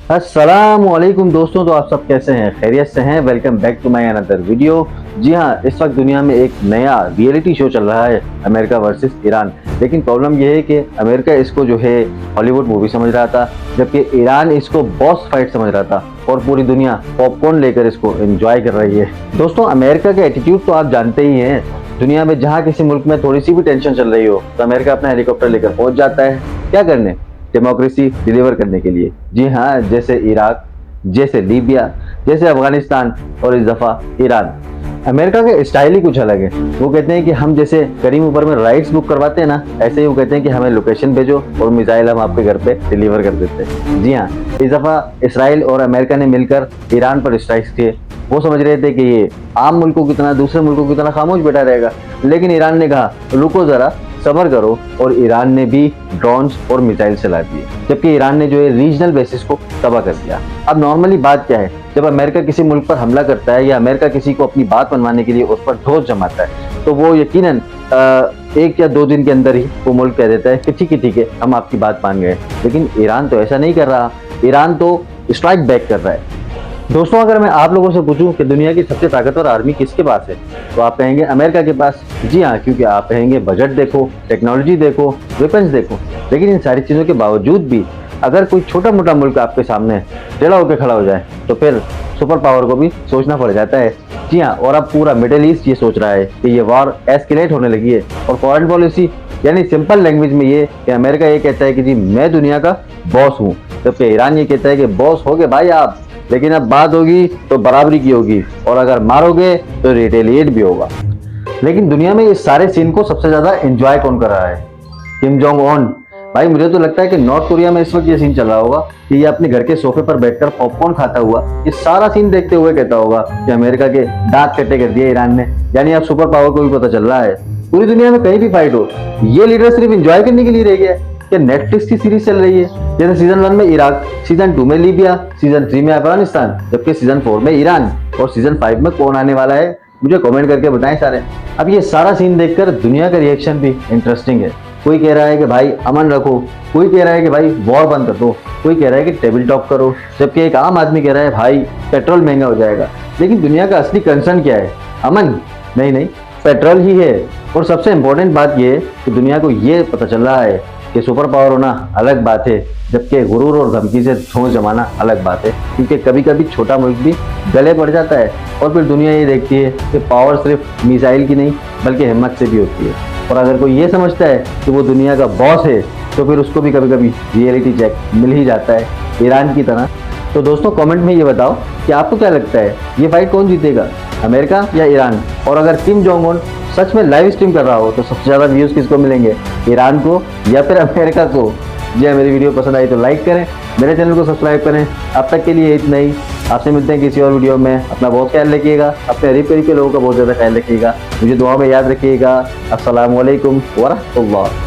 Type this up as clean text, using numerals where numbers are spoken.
अस्सलामुअलैकुम दोस्तों, तो आप सब कैसे हैं? खैरियत से हैं? Welcome back to my another video. जी हाँ, इस वक्त दुनिया में एक नया रियलिटी शो चल रहा है, अमेरिका वर्सेस ईरान। लेकिन प्रॉब्लम यह है कि अमेरिका इसको जो है हॉलीवुड मूवी समझ रहा था, जबकि ईरान इसको बॉस फाइट समझ रहा था और पूरी दुनिया पॉपकॉर्न लेकर इसको एंजॉय कर रही है। दोस्तों, अमेरिका का एटीट्यूड तो आप जानते ही हैं। दुनिया में जहाँ किसी मुल्क में थोड़ी सी भी टेंशन चल रही हो तो अमेरिका अपना हेलीकॉप्टर लेकर पहुंच जाता है। क्या करने? डेमोक्रेसी डिलीवर करने के लिए। जी हाँ, जैसे इराक, जैसे लीबिया, जैसे अफगानिस्तान और इस दफा ईरान। अमेरिका का स्टाइल ही कुछ अलग है। वो कहते हैं कि हम जैसे करीम ऊपर में राइड्स बुक करवाते हैं ना, ऐसे ही वो कहते हैं कि हमें लोकेशन भेजो और मिसाइल हम आपके घर पे डिलीवर कर देते हैं। जी हाँ, इस दफा इसराइल और अमेरिका ने मिलकर ईरान पर स्ट्राइक्स किए। वो समझ रहे थे कि ये आम मुल्कों की तरह, दूसरे मुल्कों की तरह खामोश बैठा रहेगा, लेकिन ईरान ने कहा रुको जरा, सब्र करो, और ईरान ने भी ड्रोन्स और मिसाइल चला दिए, जबकि ईरान ने जो है रीजनल बेसिस को तबाह कर दिया। अब नॉर्मली बात क्या है, जब अमेरिका किसी मुल्क पर हमला करता है या अमेरिका किसी को अपनी बात मनवाने के लिए उस पर ठोस जमाता है, तो वो यकीनन 1 या 2 दिन के अंदर ही वो मुल्क कह देता है कि ठीक है, हम आपकी बात मान गए। लेकिन ईरान तो ऐसा नहीं कर रहा। ईरान तो स्ट्राइक बैक कर रहा है। दोस्तों, अगर मैं आप लोगों से पूछूं कि दुनिया की सबसे ताकतवर आर्मी किसके पास है, तो आप कहेंगे अमेरिका के पास। जी हाँ, क्योंकि आप कहेंगे बजट देखो, टेक्नोलॉजी देखो, वेपन्स देखो। लेकिन इन सारी चीज़ों के बावजूद भी अगर कोई छोटा मोटा मुल्क आपके सामने टेढ़ा होकर खड़ा हो जाए तो फिर सुपर पावर को भी सोचना पड़ जाता है। जी हाँ, और अब पूरा मिडिल ईस्ट ये सोच रहा है कि ये वॉर एस्केलेट होने लगी है। और फॉरेन पॉलिसी यानी सिंपल लैंग्वेज में ये कि अमेरिका ये कहता है कि जी मैं दुनिया का बॉस हूँ, जबकि ईरान ये कहता है कि बॉस हो गए भाई आप, लेकिन अब बात होगी तो बराबरी की होगी, और अगर मारोगे तो रिटेलिएट भी होगा। लेकिन दुनिया में इस सारे सीन को सबसे ज्यादा एंजॉय कौन कर रहा है? Kim Jong Un. भाई, मुझे तो लगता है कि नॉर्थ कोरिया में इस वक्त ये सीन चल रहा होगा कि ये अपने घर के सोफे पर बैठकर पॉपकॉर्न खाता हुआ इस सारा सीन देखते हुए कहता होगा कि अमेरिका के दांत कट्टे कर दिए ईरान ने। यानी अब सुपर पावर को भी पता चल रहा है, पूरी दुनिया में कहीं भी फाइट हो, ये लीडर सिर्फ एंजॉय करने के लिए रह गया है। कि नेटफ्लिक्स की सीरीज चल रही है, जैसे सीजन 1 में इराक, सीजन 2 में लीबिया, सीजन 3 में अफगानिस्तान, जबकि सीजन 4 में ईरान, और सीजन 5 में कौन आने वाला है मुझे कमेंट करके बताएं सारे। अब ये सारा सीन देखकर दुनिया का रिएक्शन भी इंटरेस्टिंग है। कोई कह रहा है कि भाई अमन रखो, कोई कह रहा है कि भाई वॉर बंद कर दो, कोई कह रहा है कि टेबल टॉप करो, जबकि एक आम आदमी कह रहा है भाई पेट्रोल महंगा हो जाएगा। लेकिन दुनिया का असली कंसर्न क्या है? अमन नहीं, पेट्रोल ही है। और सबसे इंपॉर्टेंट बात यह है कि दुनिया को ये पता चल रहा है कि सुपर पावर होना अलग बात है, जबकि गुरूर और धमकी से ठोस जमाना अलग बात है। क्योंकि कभी कभी छोटा मुल्क भी गले पड़ जाता है और फिर दुनिया ये देखती है कि पावर सिर्फ मिसाइल की नहीं बल्कि हिम्मत से भी होती है। और अगर कोई ये समझता है कि वो दुनिया का बॉस है तो फिर उसको भी कभी कभी रियलिटी चेक मिल ही जाता है, ईरान की तरह। तो दोस्तों, कमेंट में ये बताओ कि आपको क्या लगता है, ये फाइट कौन जीतेगा, अमेरिका या ईरान? और अगर किम जोंग उन सच में लाइव स्ट्रीम कर रहा हो तो सबसे ज़्यादा व्यूज़ किसको मिलेंगे, ईरान को या फिर अमेरिका को? जी हाँ, मेरी वीडियो पसंद आई तो लाइक करें, मेरे चैनल को सब्सक्राइब करें। अब तक के लिए इतना ही। आपसे मिलते हैं किसी और वीडियो में। अपना बहुत ख्याल रखिएगा, अपने करीब करीब के लोगों का बहुत ज़्यादा ख्याल रखिएगा, मुझे दुआ में याद रखिएगा। अस्सलामु अलैकुम व रहमतुल्लाह।